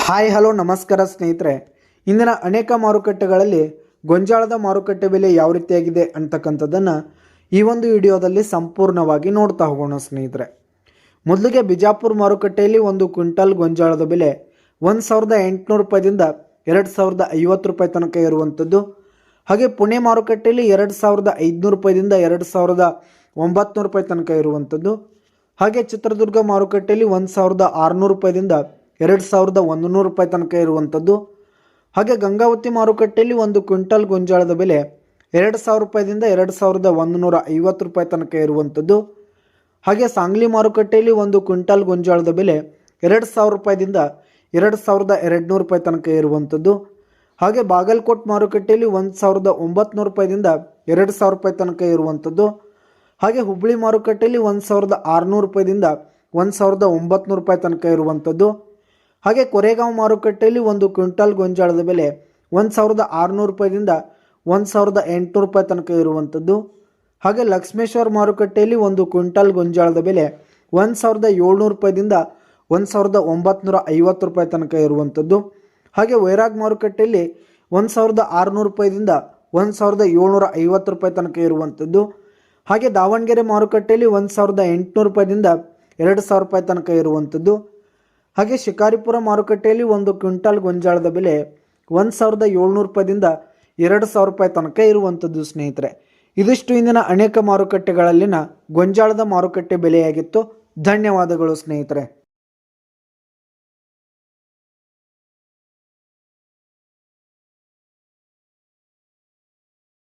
Hi hello ನಮಸ್ಕಾರ ಸ್ನೇಹಿತರೆ. ಇಂದಿನ ಅನೇಕ ಮಾರುಕಟ್ಟೆಗಳಲ್ಲಿ ಗೊಂಜಾಳದ ಮಾರುಕಟ್ಟೆ ಬೆಲೆ ಯಾವ ರೀತಿಯಾಗಿದೆ ಅಂತಕ್ಕಂಥದ್ದನ್ನು ಈ ಒಂದು ವಿಡಿಯೋದಲ್ಲಿ ಸಂಪೂರ್ಣವಾಗಿ ನೋಡ್ತಾ ಹೋಗೋಣ ಸ್ನೇಹಿತರೆ. ಮೊದಲಿಗೆ ಬಿಜಾಪುರ ಮಾರುಕಟ್ಟೆಯಲ್ಲಿ ಒಂದು ಕ್ವಿಂಟಲ್ ಗೊಂಜಾಳದ ಬೆಲೆ 1800 ರೂಪಾಯಿದಿಂದ 2050 ರೂಪಾಯಿ ತನಕ ಇರುವಂಥದ್ದು. ಹಾಗೆ ಪುಣೆ ಮಾರುಕಟ್ಟೆಯಲ್ಲಿ 2500 ರೂಪಾಯಿದಿಂದ 2900 ರೂಪಾಯಿ ತನಕ ಇರುವಂಥದ್ದು. ಹಾಗೆ ಚಿತ್ರದುರ್ಗ ಮಾರುಕಟ್ಟೆಯಲ್ಲಿ 1600 ರೂಪಾಯಿದಿಂದ 2100 ರೂಪಾಯಿ ತನಕ ಇರುವಂಥದ್ದು. ಹಾಗೆ ಗಂಗಾವತಿ ಮಾರುಕಟ್ಟೆಯಲ್ಲಿ ಒಂದು ಕ್ವಿಂಟಲ್ ಗೊಂಜಾಳದ ಬೆಲೆ 2000 ರೂಪಾಯಿದಿಂದ 2150 ರೂಪಾಯಿ ತನಕ ಇರುವಂಥದ್ದು. ಹಾಗೆ ಸಾಂಗ್ಲಿ ಮಾರುಕಟ್ಟೆಯಲ್ಲಿ ಒಂದು ಕ್ವಿಂಟಲ್ ಗೊಂಜಾಳದ ಬೆಲೆ 2000 ರೂಪಾಯಿದಿಂದ 2200 ರೂಪಾಯಿ ತನಕ ಇರುವಂಥದ್ದು. ಹಾಗೆ ಬಾಗಲಕೋಟ್ ಮಾರುಕಟ್ಟೆಯಲ್ಲಿ 1900 ರೂಪಾಯಿದಿಂದ 2000 ರೂಪಾಯಿ ತನಕ ಇರುವಂಥದ್ದು. ಹಾಗೆ ಹುಬ್ಬಳ್ಳಿ ಮಾರುಕಟ್ಟೆಯಲ್ಲಿ 1600 ರೂಪಾಯಿದಿಂದ 1900 ರೂಪಾಯಿ ತನಕ ಇರುವಂಥದ್ದು. ಹಾಗೆ ಕೊರೆಗಾಂವ್ ಮಾರುಕಟ್ಟೆಯಲ್ಲಿ ಒಂದು ಕ್ವಿಂಟಲ್ ಗೊಂಜಾಳದ ಬೆಲೆ 1600 ರೂಪಾಯಿದಿಂದ 1800 ರೂಪಾಯಿ ತನಕ ಇರುವಂಥದ್ದು. ಹಾಗೆ ಲಕ್ಷ್ಮೇಶ್ವರ ಮಾರುಕಟ್ಟೆಯಲ್ಲಿ ಒಂದು ಕ್ವಿಂಟಲ್ ಗೊಂಜಾಳದ ಬೆಲೆ 1700 ರೂಪಾಯಿದಿಂದ 1950 ರೂಪಾಯಿ ತನಕ ಇರುವಂಥದ್ದು. ಹಾಗೆ ವೈರಾಗ್ ಮಾರುಕಟ್ಟೆಯಲ್ಲಿ 1600 ರೂಪಾಯಿದಿಂದ 1750 ರೂಪಾಯಿ ತನಕ ಇರುವಂಥದ್ದು. ಹಾಗೆ ದಾವಣಗೆರೆ ಮಾರುಕಟ್ಟೆಯಲ್ಲಿ 1800 ರೂಪಾಯಿದಿಂದ 2000 ರೂಪಾಯಿ ತನಕ ಇರುವಂಥದ್ದು. ಹಾಗೆ ಶಿಕಾರಿಪುರ ಮಾರುಕಟ್ಟೆಯಲ್ಲಿ ಒಂದು ಕ್ವಿಂಟಲ್ ಗೊಂಜಾಳದ ಬೆಲೆ 1700 ರೂಪಾಯಿದಿಂದ 2000 ರೂಪಾಯಿ ತನಕ ಇರುವಂಥದ್ದು ಸ್ನೇಹಿತರೆ. ಇದಿಷ್ಟು ಇಂದಿನ ಅನೇಕ ಮಾರುಕಟ್ಟೆಗಳಲ್ಲಿನ ಗೊಂಜಾಳದ ಮಾರುಕಟ್ಟೆ ಬೆಲೆಯಾಗಿತ್ತು. ಧನ್ಯವಾದಗಳು ಸ್ನೇಹಿತರೆ.